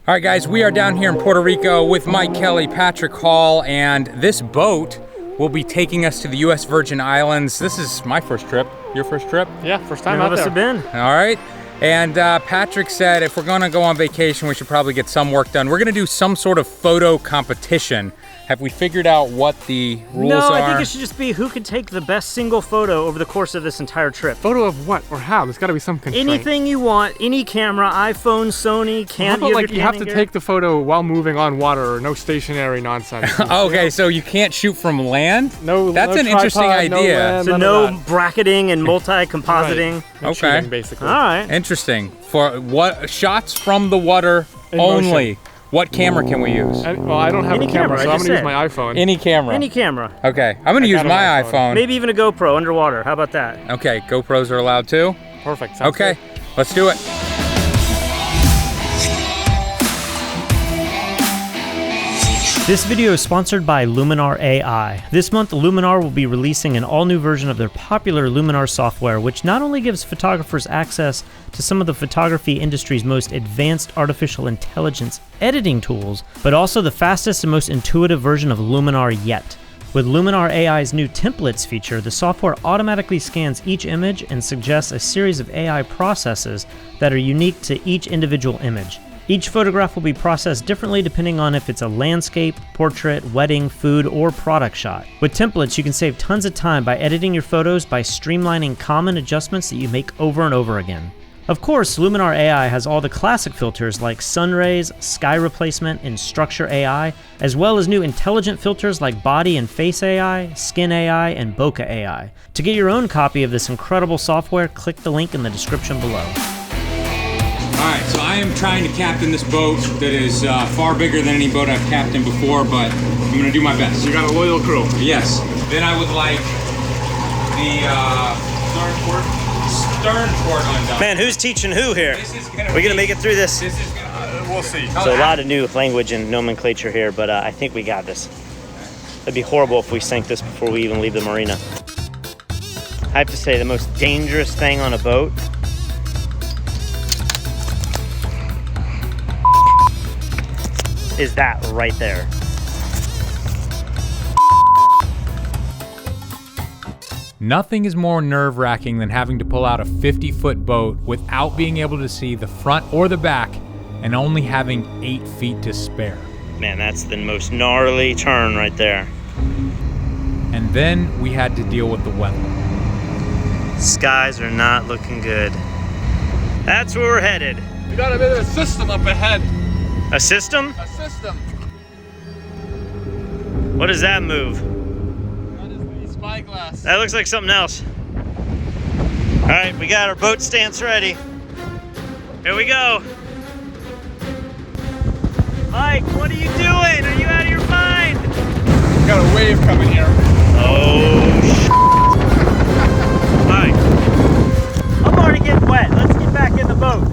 All right, guys, we are down here in Puerto Rico with Mike Kelley, Patrick Hall, and this boat will be taking us to the U.S. Virgin Islands. This is my first trip. Your first trip? Yeah, first time out there. Have been. All right. And Patrick said if we're gonna go on vacation, we should probably get some work done. We're gonna do some sort of photo competition. Have we figured out what the rules are? No, I think it should just be who can take the best single photo over the course of this entire trip. Photo of what or how? There's got to be some constraint. Anything you want, any camera, iPhone, Sony, How about, like, you have to take the photo while moving on water, or no stationary nonsense. Okay, so you can't shoot from land? No, that's no an tripod, interesting idea. No land, so no bracketing and multi-compositing. Right. Okay, cheating, basically. All right. Interesting. For what shots from the water In only? motion. What camera can we use? Well, I don't have Any a camera, camera, so I I'm just gonna use said. my iPhone. Any camera. Any camera. Okay, I'm gonna use got my an iPhone. Maybe even a GoPro underwater. How about that? Okay, GoPros are allowed too? Perfect. Sounds Okay, good. let's do it. This video is sponsored by Luminar AI. This month, Luminar will be releasing an all-new version of their popular Luminar software, which not only gives photographers access to some of the photography industry's most advanced artificial intelligence editing tools, but also the fastest and most intuitive version of Luminar yet. With Luminar AI's new templates feature, the software automatically scans each image and suggests a series of AI processes that are unique to each individual image. Each photograph will be processed differently depending on if it's a landscape, portrait, wedding, food, or product shot. With templates, you can save tons of time by editing your photos by streamlining common adjustments that you make over and over again. Of course, Luminar AI has all the classic filters like sun rays, sky replacement, and structure AI, as well as new intelligent filters like body and face AI, skin AI, and bokeh AI. To get your own copy of this incredible software, click the link in the description below. All right, so I am trying to captain this boat that is far bigger than any boat I've captained before, but I'm gonna do my best. You got a loyal crew. Yes. Then I would like the stern port undone. Man, who's teaching who here? This is gonna We're gonna make it through this. This is gonna We'll see. So a lot of new language and nomenclature here, but I think we got this. It'd be horrible if we sank this before we even leave the marina. I have to say, the most dangerous thing on a boat is that right there. Nothing is more nerve-wracking than having to pull out a 50-foot boat without being able to see the front or the back and only having 8 feet to spare. Man, that's the most gnarly turn right there. And then we had to deal with the weather. Skies are not looking good. That's where we're headed. We got a bit of a system up ahead. A system? A system. What does that move? That is the spyglass. That looks like something else. All right, we got our boat stance ready. Here we go. Mike, what are you doing? Are you out of your mind? We got a wave coming here. Oh, shit. All right. I'm already getting wet. Let's get back in the boat.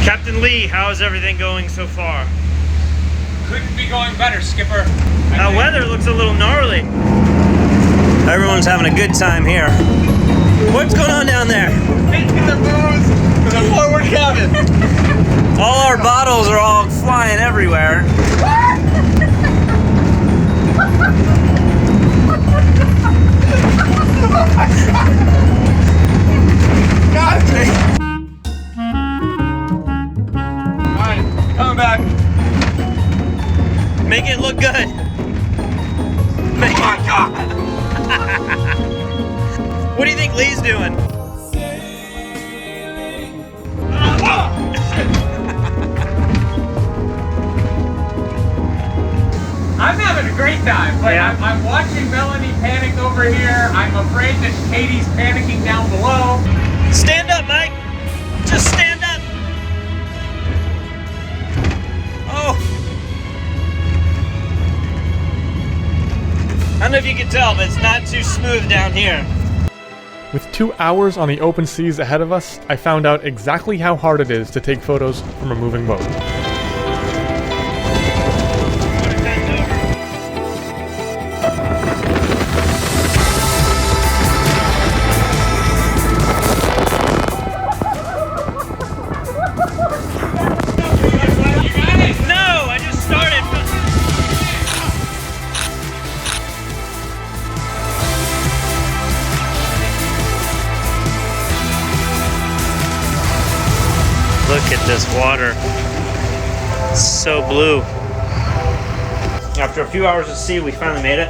Captain Lee, how is everything going so far? Couldn't be going better, Skipper. The weather looks a little gnarly. Everyone's having a good time here. What's going on down there? Taking the booze to the forward cabin. All our bottles are all flying everywhere. God dang. Alright, coming back. Make it look good. Oh my God! What do you think Lee's doing? I'm having a great time, but Yeah. I'm watching Melanie panic over here. I'm afraid that Katie's panicking down below. Stand up, Mike. Just stand up. Oh. I don't know if you can tell, but it's not too smooth down here. With 2 hours on the open seas ahead of us, I found out exactly how hard it is to take photos from a moving boat. Look at this water. It's so blue. After a few hours of sea, we finally made it.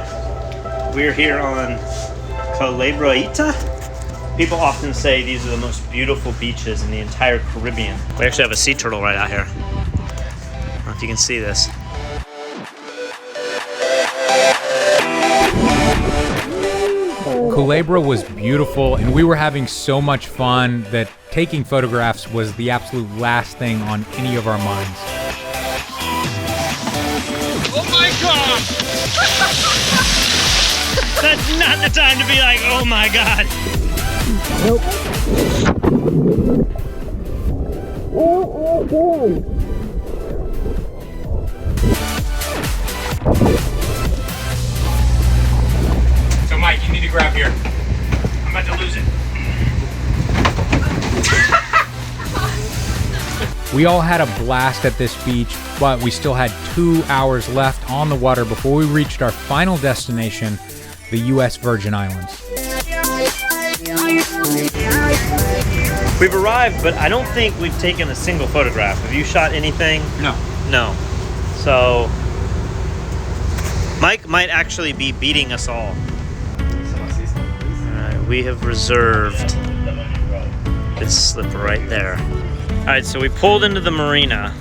We're here on Calabrita. People often say these are the most beautiful beaches in the entire Caribbean. We actually have a sea turtle right out here. I don't know if you can see this. Culebra was beautiful, and we were having so much fun that taking photographs was the absolute last thing on any of our minds. Oh my God! That's not the time to be like, oh my God. Nope. So Mike, you need to grab here. I'm about to lose it. We all had a blast at this beach, but we still had 2 hours left on the water before we reached our final destination, the U.S. Virgin Islands. We've arrived, but I don't think we've taken a single photograph. Have you shot anything? No. No. So, Mike might actually be beating us all. Alright, we have reserved this slip right there. Alright, so we pulled into the marina,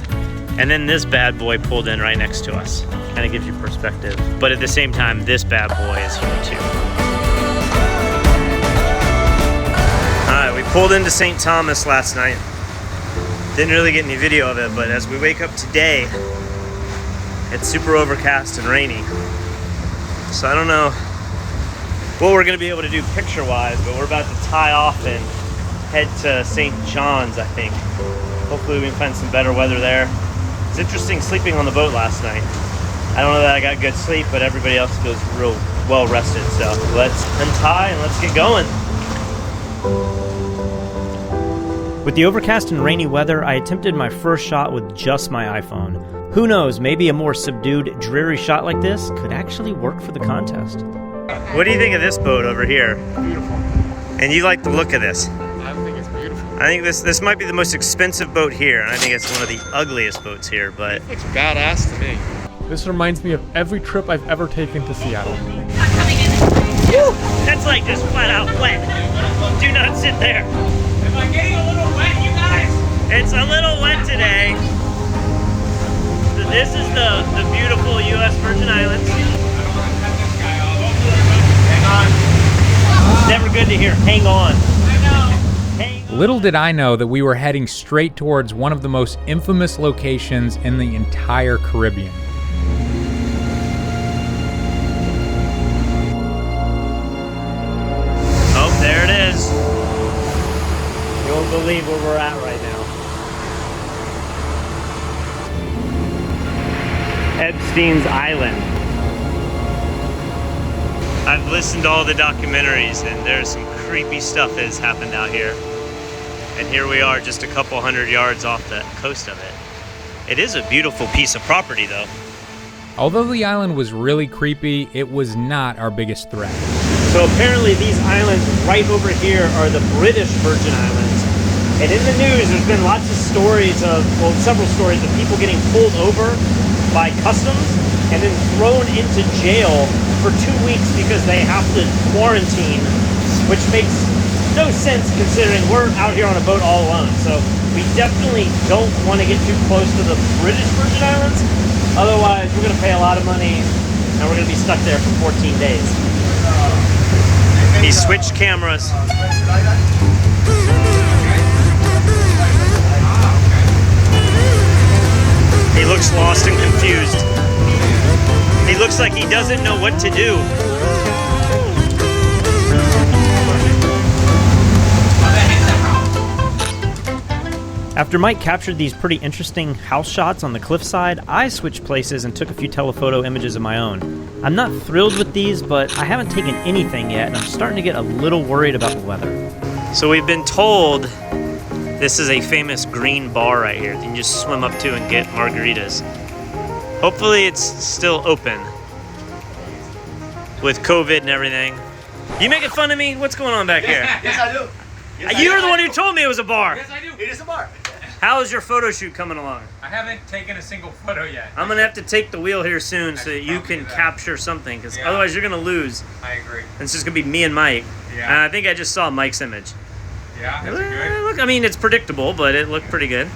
and then this bad boy pulled in right next to us. Kind of gives you perspective. But at the same time, this bad boy is here too. Alright, we pulled into St. Thomas last night. Didn't really get any video of it, but as we wake up today, it's super overcast and rainy. So I don't know what we're going to be able to do picture-wise, but we're about to tie off and head to St. John's, I think. Hopefully we can find some better weather there. It's interesting sleeping on the boat last night. I don't know that I got good sleep, but everybody else feels real well rested. So let's untie and let's get going. With the overcast and rainy weather, I attempted my first shot with just my iPhone. Who knows, maybe a more subdued, dreary shot like this could actually work for the contest. What do you think of this boat over here? Beautiful. And you like the look of this? I think it's beautiful. I think this might be the most expensive boat here, and I think it's one of the ugliest boats here, but... It's badass to me. This reminds me of every trip I've ever taken to Seattle. Woo! That's like just flat out wet. Do not sit there. Am I getting a little wet, you guys? It's a little wet today. So this is the beautiful U.S. Virgin Islands. Hang on. It's never good to hear hang on. Little did I know that we were heading straight towards one of the most infamous locations in the entire Caribbean. Oh, there it is. You won't believe where we're at right now. Epstein's Island. I've listened to all the documentaries, and there's some creepy stuff that has happened out here. And here we are just a couple hundred yards off the coast of it. It is a beautiful piece of property though. Although the island was really creepy, it was not our biggest threat. So apparently these islands right over here are the British Virgin Islands. And in the news there's been lots of stories of, well, several stories of people getting pulled over by customs and then thrown into jail for 2 weeks because they have to quarantine, which makes no sense considering we're out here on a boat all alone. So we definitely don't want to get too close to the British Virgin Islands. Otherwise, we're going to pay a lot of money and we're going to be stuck there for 14 days. He switched cameras. He looks lost and confused. He looks like he doesn't know what to do. After Mike captured these pretty interesting house shots on the cliffside, I switched places and took a few telephoto images of my own. I'm not thrilled with these, but I haven't taken anything yet, and I'm starting to get a little worried about the weather. So we've been told this is a famous green bar right here that you can just swim up to and get margaritas. Hopefully it's still open with COVID and everything. You making fun of me? What's going on back here? Yes, I do. Yes, You're the one who told me it was a bar. Yes, I do. It is a bar. How's your photo shoot coming along? I haven't taken a single photo yet. I'm gonna have to take the wheel here soon so that you can capture something, because otherwise you're gonna lose. I agree. And it's just gonna be me and Mike. Yeah. And I think I just saw Mike's image. Yeah, that's good. Look, I mean, it's predictable, but it looked pretty good.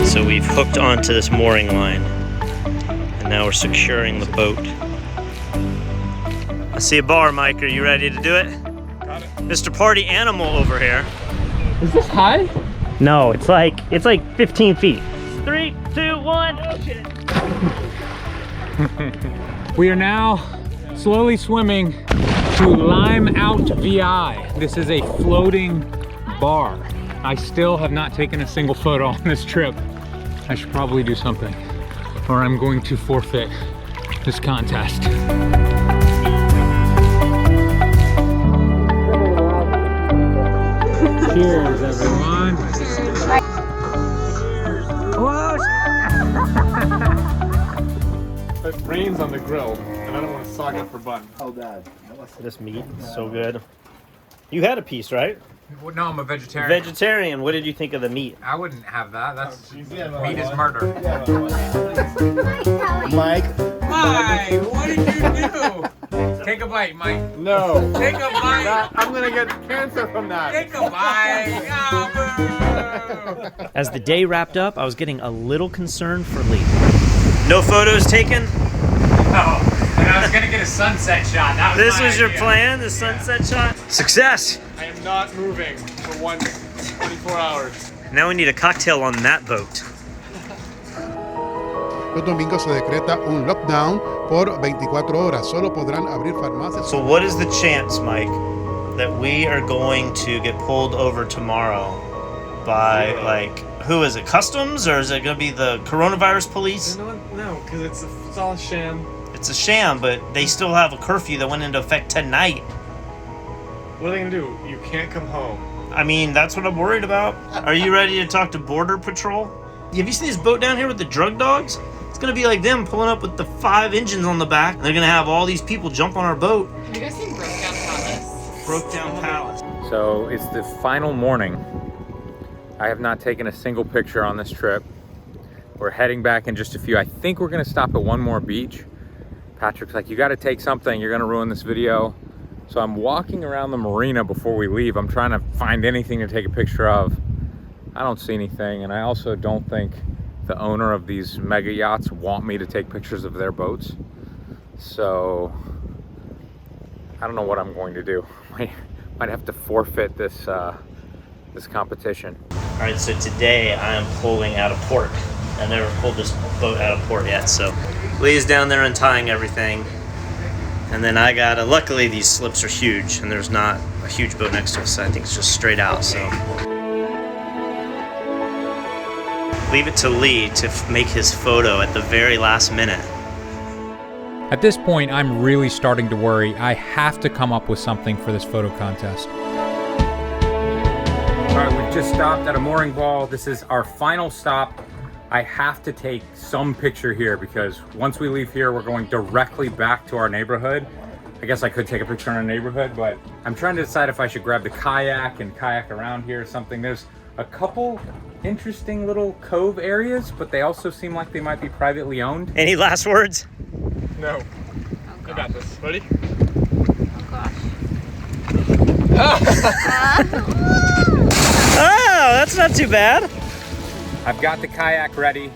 So we've hooked onto this mooring line, and now we're securing the boat. I see a bar, Mike. Are you ready to do it? Got it. Mr. Party Animal over here. Is this high? No, it's like 15 feet. 3, 2, 1. Oh, shit. We are now slowly swimming to Lime Out VI. This is a floating bar. I still have not taken a single photo on this trip. I should probably do something, or I'm going to forfeit this contest. Cheers, everyone. It rains on the grill, and I don't want to sog it for bun. Oh God. This meat is so good. You had a piece, right? Well, no, I'm a vegetarian. Vegetarian. What did you think of the meat? I wouldn't have that. That's meat is murder. Mike. Hi, what did you do? Take a bite, Mike. No. Take a bite. I'm gonna get cancer from that. Take a bite. Oh, boo. As the day wrapped up, I was getting a little concerned for Lee. No photos taken? No, and I was gonna get a sunset shot. That was This my was your idea. plan, the sunset shot? Success! I am not moving for 24 hours. Now we need a cocktail on that boat. Los domingos se decreta un lockdown por 24 horas. Solo podrán abrir farmacias. So what is the chance, Mike, that we are going to get pulled over tomorrow by, like, who is it, customs, or is it going to be the coronavirus police? No, because it's all a sham. It's a sham, but they still have a curfew that went into effect tonight. What are they gonna do? You can't come home. I mean, that's what I'm worried about. Are you ready to talk to Border Patrol? Have you seen this boat down here with the drug dogs? It's gonna be like them pulling up with the 5 engines on the back. They're gonna have all these people jump on our boat. Have you guys seen Broke Down Palace? Broke down palace. So it's the final morning. I have not taken a single picture on this trip. We're heading back in just a few. I think we're gonna stop at one more beach. Patrick's like, you gotta take something, you're gonna ruin this video. So I'm walking around the marina before we leave. I'm trying to find anything to take a picture of. I don't see anything, and I also don't think the owner of these mega yachts want me to take pictures of their boats. So I don't know what I'm going to do. Might have to forfeit this this competition. All right, so today I am pulling out of port. I never pulled this boat out of port yet, so Lee's down there untying everything. And then I got luckily these slips are huge, and there's not a huge boat next to us, so I think it's just straight out, so. Leave it to Lee to make his photo at the very last minute. At this point, I'm really starting to worry. I have to come up with something for this photo contest. All right, we've just stopped at a mooring ball. This is our final stop. I have to take some picture here because once we leave here, we're going directly back to our neighborhood. I guess I could take a picture in our neighborhood, but I'm trying to decide if I should grab the kayak and kayak around here or something. There's a couple interesting little cove areas, but they also seem like they might be privately owned. Any last words? No. I got this. Ready? Oh, that's not too bad. I've got the kayak ready.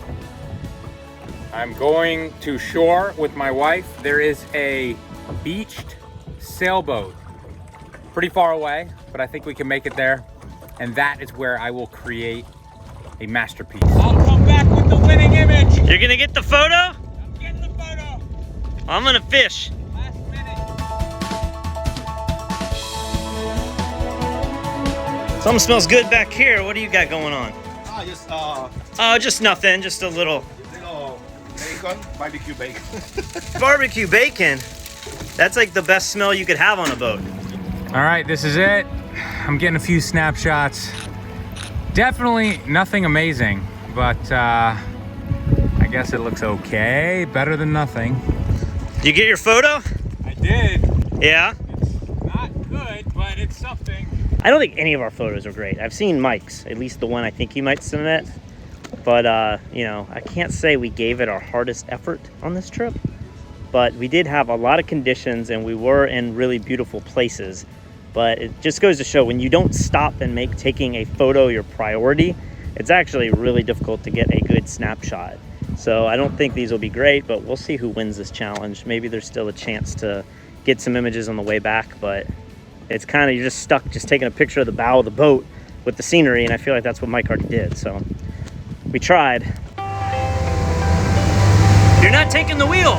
I'm going to shore with my wife. There is a beached sailboat pretty far away, but I think we can make it there. And that is where I will create a masterpiece. I'll come back with the winning image. You're gonna get the photo? I'm getting the photo. I'm gonna fish. Last minute. Something smells good back here. What do you got going on? Just Oh, just nothing. Just a little bacon, barbecue bacon. barbecue bacon. That's like the best smell you could have on a boat. All right, this is it. I'm getting a few snapshots. Definitely nothing amazing, but I guess it looks okay. Better than nothing. You get your photo? I did. Yeah. It's not good, but it's something. I don't think any of our photos are great. I've seen Mike's, at least the one I think he might submit. But, you know, I can't say we gave it our hardest effort on this trip. But we did have a lot of conditions and we were in really beautiful places. But it just goes to show when you don't stop and make taking a photo your priority, it's actually really difficult to get a good snapshot. So I don't think these will be great, but we'll see who wins this challenge. Maybe there's still a chance to get some images on the way back, but it's kind of, you're just stuck just taking a picture of the bow of the boat with the scenery, and I feel like that's what Mike already did, so we tried. You're not taking the wheel.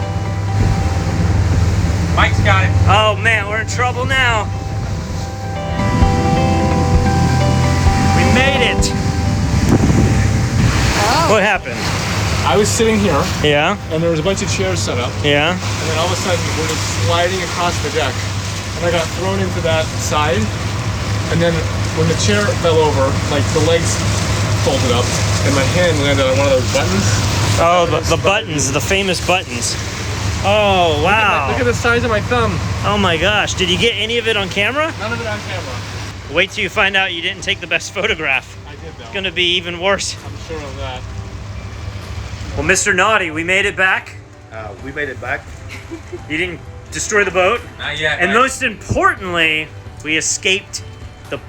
Mike's got it. Oh man, we're in trouble now. We made it. What happened? I was sitting here, Yeah, and there was a bunch of chairs set up, yeah. and then all of a sudden we're just sliding across the deck, and I got thrown into that side, and then when the chair fell over, like the legs folded up, and my hand landed on one of those buttons. Oh, the buttons, the famous buttons. Oh, wow. Look at the size of my thumb. Oh my gosh, did you get any of it on camera? None of it on camera. Wait till you find out you didn't take the best photograph. I did though. It's gonna be even worse. I'm sure of that. Well, Mr. Naughty, we made it back. We made it back. You didn't destroy the boat. Not yet. And most importantly, we escaped the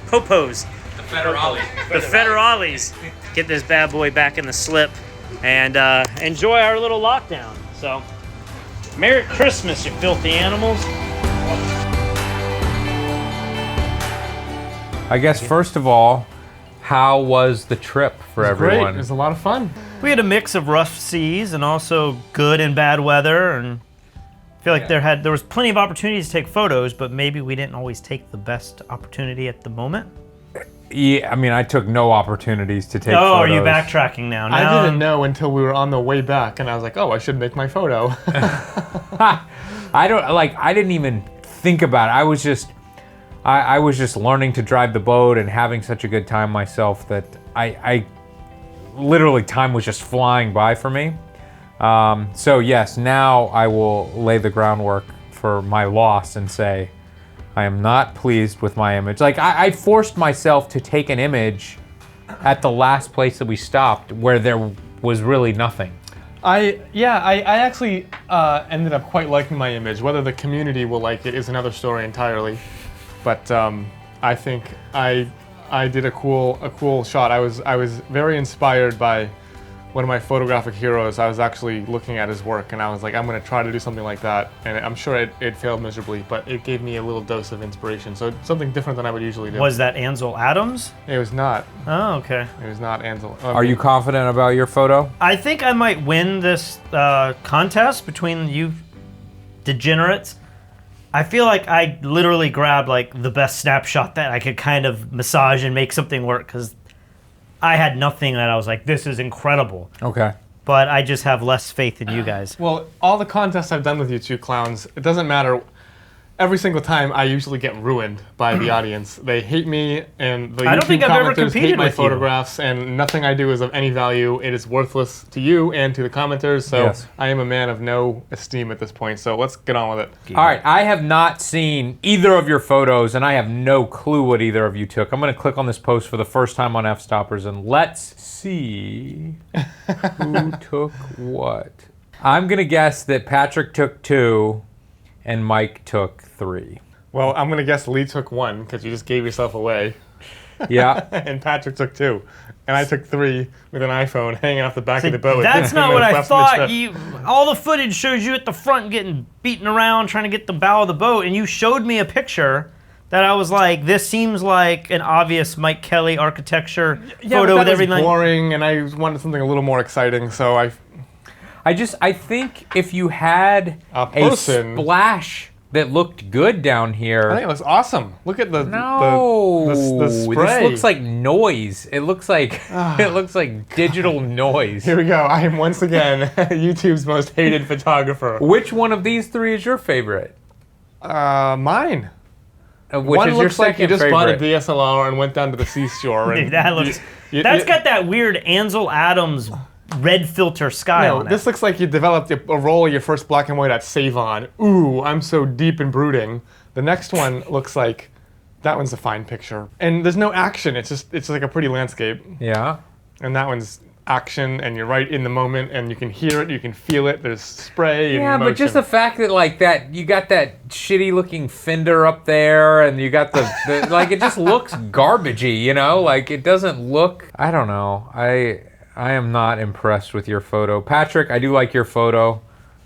popos, the federales. the federales. Get this bad boy back in the slip and enjoy our little lockdown. So, Merry Christmas, you filthy animals. I guess first of all, how was the trip for everyone? Great. It was a lot of fun. We had a mix of rough seas and also good and bad weather, and I feel like there was plenty of opportunities to take photos, but maybe we didn't always take the best opportunity at the moment. Yeah, I mean, I took no opportunities to take Oh, photos. are you backtracking now? I didn't know until we were on the way back, and I was like, oh, I should make my photo. I didn't even think about it. I was just learning to drive the boat and having such a good time myself that I literally, time was just flying by for me. So yes, now I will lay the groundwork for my loss and say, I am not pleased with my image. Like, I forced myself to take an image at the last place that we stopped where there was really nothing. I actually ended up quite liking my image. Whether the community will like it is another story entirely. But I think I did a cool shot. I was very inspired by one of my photographic heroes. I was actually looking at his work, and I was like, I'm going to try to do something like that. And I'm sure it failed miserably, but it gave me a little dose of inspiration. So it's something different than I would usually do. Was that Ansel Adams? It was not. Oh, okay. It was not Ansel. Are you confident about your photo? I think I might win this contest between you degenerates. I feel like I literally grabbed like the best snapshot that I could kind of massage and make something work, because I had nothing that I was like, this is incredible. Okay. But I just have less faith in you guys. Well, all the contests I've done with you two clowns, it doesn't matter. Every single time, I usually get ruined by the audience. They hate me, and the I don't YouTube think I've ever commenters competed hate my with you. photographs, and nothing I do is of any value. It is worthless to you and to the commenters, so Yes. I am a man of no esteem at this point, so let's get on with it. All right, I have not seen either of your photos, and I have no clue what either of you took. I'm going to click on this post for the first time on Fstoppers, and let's see who took what. I'm going to guess that Patrick took 2 and Mike took 3. Well, I'm going to guess Lee took 1, because you just gave yourself away, Yeah. and Patrick took 2. And I took 3 with an iPhone hanging off the back of the boat. That's not what I Left in the thought. trip. All the footage shows you at the front getting beaten around trying to get the bow of the boat, and you showed me a picture that I was like, this seems like an obvious Mike Kelley architecture photo with everything. Boring, and I wanted something a little more exciting, so I think if you had A person- splash that looked good down here. I think it looks awesome. Look at the spray. This looks like noise. It looks like it looks like digital noise. Here we go. I am once again YouTube's most hated photographer. Which one of these 3 is your favorite? Mine. Which One is your looks like you second just bought a favorite? DSLR and went down to the seashore. And Dude, that looks. That's got that weird Ansel Adams red filter sky No, on it. this looks like you developed a roll of your first black and white at Save On. Ooh, I'm so deep and brooding. The next one looks like That one's a fine picture. And there's no action. It's like a pretty landscape. Yeah. And that one's action, and you're right in the moment, and you can hear it, you can feel it. There's spray and Yeah, motion. but just the fact that like that, you got that shitty looking fender up there, and you got the like it just looks garbagey, you know? Like it doesn't look. I don't know. I am not impressed with your photo, Patrick. I do like your photo.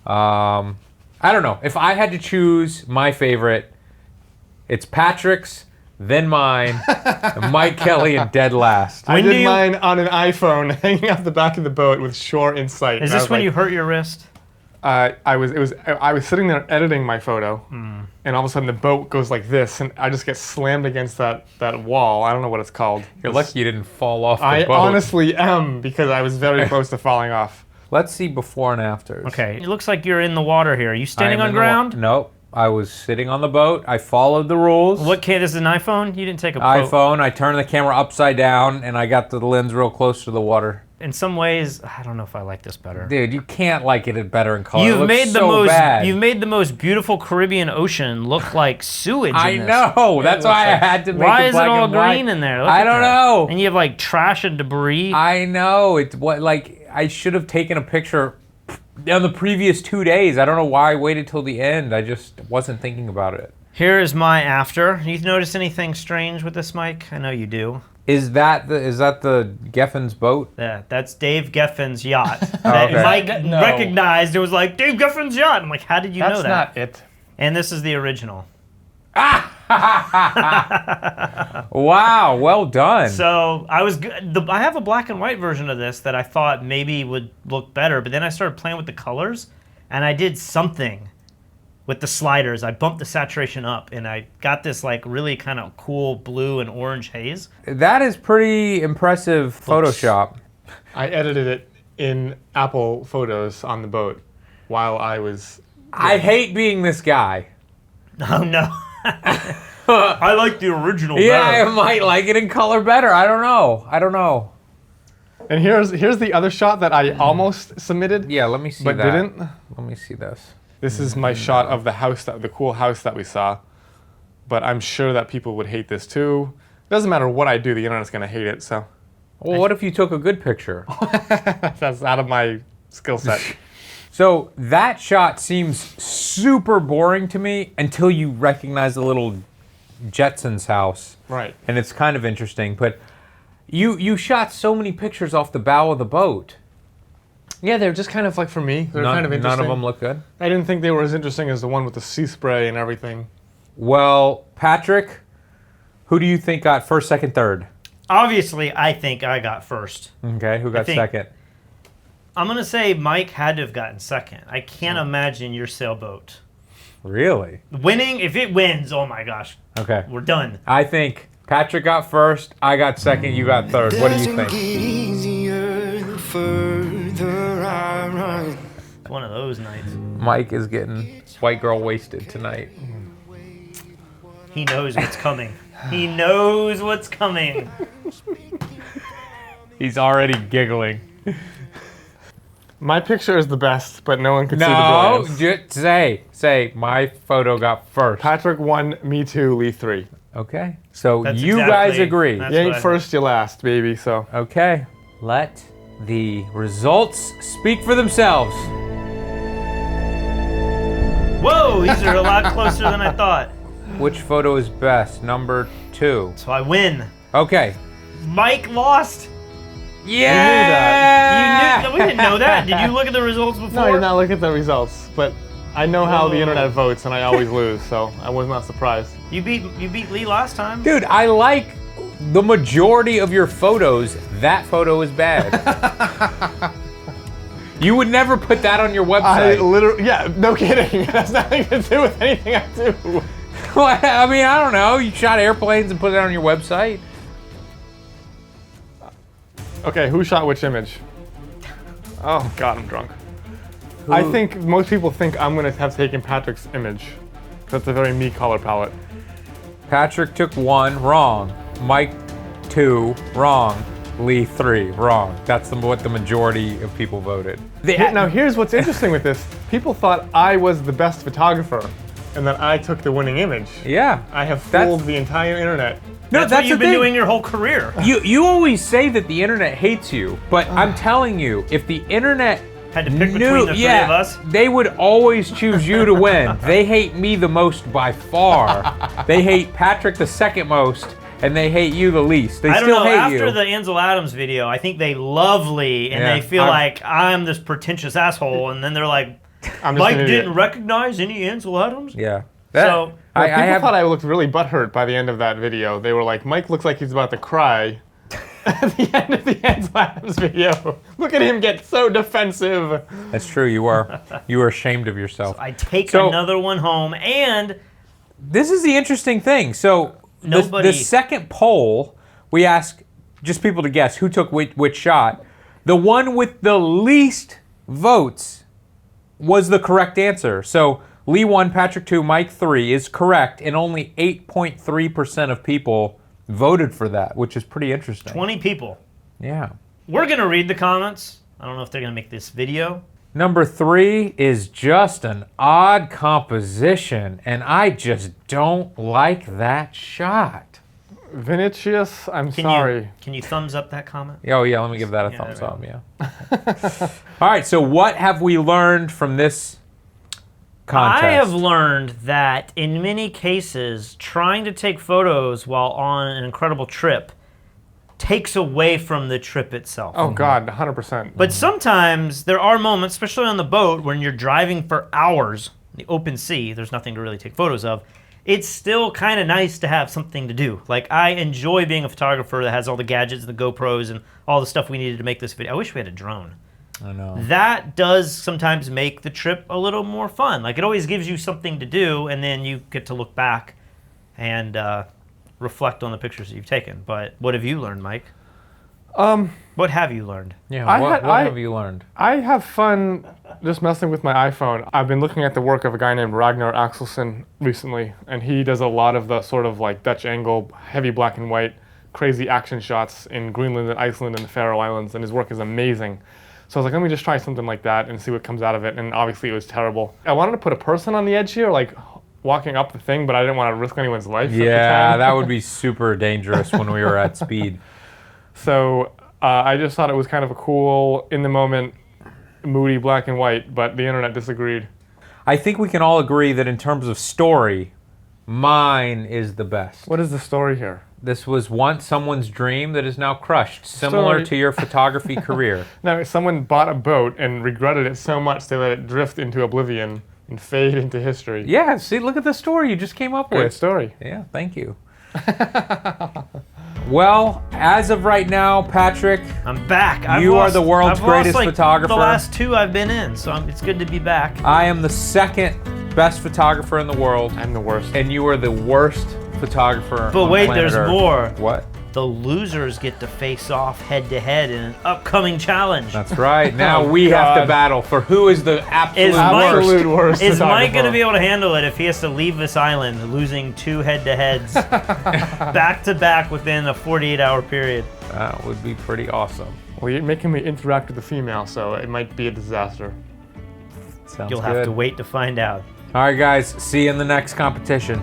I don't know. If I had to choose my favorite, it's Patrick's, then mine, and Mike Kelley in dead last. I did mine on an iPhone hanging off the back of the boat with shore in sight. Is this when you hurt your wrist? I was sitting there editing my photo, and all of a sudden the boat goes like this, and I just get slammed against that wall. I don't know what it's called. You're lucky you didn't fall off the I boat. honestly am, because I was very close to falling off. Let's see before and afters. Okay, it looks like you're in the water here. Are you standing I am on in the ground? Nope. I was sitting on the boat. I followed the rules. What This is an iPhone? You didn't take a iPhone. I turned the camera upside down, and I got the lens real close to the water. In some ways, I don't know if I like this better. Dude, you can't like it better in color. It You've looks made the so most. bad. You've made the most beautiful Caribbean Ocean look like sewage. I in this. know. That's why I had to make Why it is it black all and white. green in there? Look I at don't that. know. And you have like trash and debris. I know. It's what like I should have taken a picture on the previous 2 days. I don't know why I waited till the end. I just wasn't thinking about it. Here is my after. You notice anything strange with this mic? I know you do. Is that the Geffen's boat? Yeah, that's Dave Geffen's yacht. okay. Mike No. recognized. It was like Dave Geffen's yacht. I'm like, how did you know that? That's not it. And this is the original. Wow, well done. So I was good. I have a black and white version of this that I thought maybe would look better, but then I started playing with the colors, and I did something with the sliders. I bumped the saturation up, and I got this like really kind of cool blue and orange haze. That is pretty impressive Photoshop. I edited it in Apple Photos on the boat while I was... I hate being this guy. Oh no. I like the original Yeah, better. I might like it in color better. I don't know. And here's the other shot that I almost submitted. Yeah, let me see but that. didn't. Let me see this. This is my shot of the house, the cool house that we saw. But I'm sure that people would hate this too. It doesn't matter what I do, the internet's gonna hate it, so. Well, what if you took a good picture? That's out of my skill set. So that shot seems super boring to me until you recognize the little Jetsons house. Right. And it's kind of interesting, but you shot so many pictures off the bow of the boat. Yeah, they're just kind of like for me. They're kind of interesting. None of them look good. I didn't think they were as interesting as the one with the sea spray and everything. Well, Patrick, who do you think got first, second, third? Obviously, I think I got first. Okay, who got think- second? I'm gonna say Mike had to have gotten second. I can't imagine your sailboat Really? winning. If it wins, oh my gosh, Okay. we're done. I think Patrick got first, I got second, you got third. What do you think? It's one of those nights. Mike is getting white girl wasted tonight. He knows what's coming. He knows what's coming. He's already giggling. My picture is the best, but no one can see the No, brilliance. just say my photo got first. Patrick 1, me 2, Lee 3. Okay, so That's you exactly- guys agree. that's You what ain't I first, you last, baby, so. Okay, let the results speak for themselves. Whoa, these are a lot closer than I thought. Which photo is best? Number 2. So I win. Okay. Mike lost. Yeah! You knew, we didn't know that. Did you look at the results before? No, I did not look at the results, but I know how the internet votes, and I always lose, so I was not surprised. You beat Lee last time. Dude, I like the majority of your photos. That photo is bad. You would never put that on your I website. literally, yeah, no kidding. It has nothing to do with anything I do. Well, I mean, I don't know. You shot airplanes and put it on your website. Okay, who shot which image? Oh God, I'm drunk. I think most people think I'm gonna have taken Patrick's image. That's a very me color palette. Patrick took 1, wrong. Mike 2, wrong. Lee 3, wrong. That's what the majority of people voted. Now here's what's interesting with this. People thought I was the best photographer. and then I took the winning image. Yeah. I have That's- fooled the entire internet. No, That's what you've the been thing. doing your whole career. You always say that the internet hates you, but I'm telling you, if the internet Had to pick knew, between the three of us. they would always choose you to win. They hate me the most by far. They hate Patrick the second most, and they hate you the least. They I don't still know. hate After you. the Ansel Adams video, I think they love Lee, and Yeah, they feel I'm- like I'm this pretentious asshole, and then they're like, I'm just Mike an idiot. didn't recognize any Ansel Adams? Yeah. So- Well, I people have. thought I looked really butthurt by the end of that video. They were like, Mike looks like he's about to cry at the end of the Ansel Adams video. Look at him get so defensive. That's true. You are. You are ashamed of yourself. I take So- another one home, and This is the interesting thing. So Nobody- the second poll, we ask just people to guess who took which shot. The one with the least votes was the correct answer. So Lee 1, Patrick 2, Mike 3 is correct, and only 8.3% of people voted for that, which is pretty interesting. 20 people. Yeah. We're going to read the comments. I don't know if they're going to make this video. Number 3 is just an odd composition, and I just don't like that shot. Vinicius, I'm Can sorry. Can you thumbs up that comment? Oh yeah, let me give that a Yeah, thumbs right. up, yeah. All right, so what have we learned from this contest? I have learned that in many cases, trying to take photos while on an incredible trip takes away from the trip itself. Oh God, 100%. But sometimes there are moments, especially on the boat, when you're driving for hours, the open sea, there's nothing to really take photos of. It's still kind of nice to have something to do. Like, I enjoy being a photographer that has all the gadgets, the GoPros, and all the stuff we needed to make this video. I wish we had a drone. I know. That does sometimes make the trip a little more fun. Like, it always gives you something to do, and then you get to look back and reflect on the pictures that you've taken. But what have you learned, Mike? What have you learned? Yeah, I what had- I- have you learned? I have fun just messing with my iPhone. I've been looking at the work of a guy named Ragnar Axelsson recently, and he does a lot of the sort of like Dutch angle, heavy black and white, crazy action shots in Greenland and Iceland and the Faroe Islands, and his work is amazing. So I was like, let me just try something like that and see what comes out of it, and obviously it was terrible. I wanted to put a person on the edge here, like walking up the thing, but I didn't want to risk anyone's life at the Yeah, time. that would be super dangerous when we were at speed. So I just thought it was kind of a cool, in the moment, moody black and white, but the internet disagreed. I think we can all agree that in terms of story, mine is the best. What is the story here? This was once someone's dream that is now crushed, similar Story. to your photography career. No, someone bought a boat and regretted it so much they let it drift into oblivion and fade into history. Yeah, see, look at the story you just came up Great with. story. Yeah, thank you. Well, as of right now, Patrick, I'm back. You are the world's greatest photographer. The last two I've been in, so it's good to be back. I am the second best photographer in the world, I'm the worst. and you are the worst photographer But on wait, planet there's Earth. more. What? The losers get to face off head to head in an upcoming challenge. That's right. Now Oh, we have to God. battle for who is the absolute Is Mike- worst. Absolute worst. Is Mike photographer. going to be able to handle it if he has to leave this island, losing two head-to-heads back to back within a 48-hour period? That would be pretty awesome. Well, you're making me interact with the female, so it might be a disaster. Sounds You'll good. have to wait to find out. All right, guys. See you in the next competition.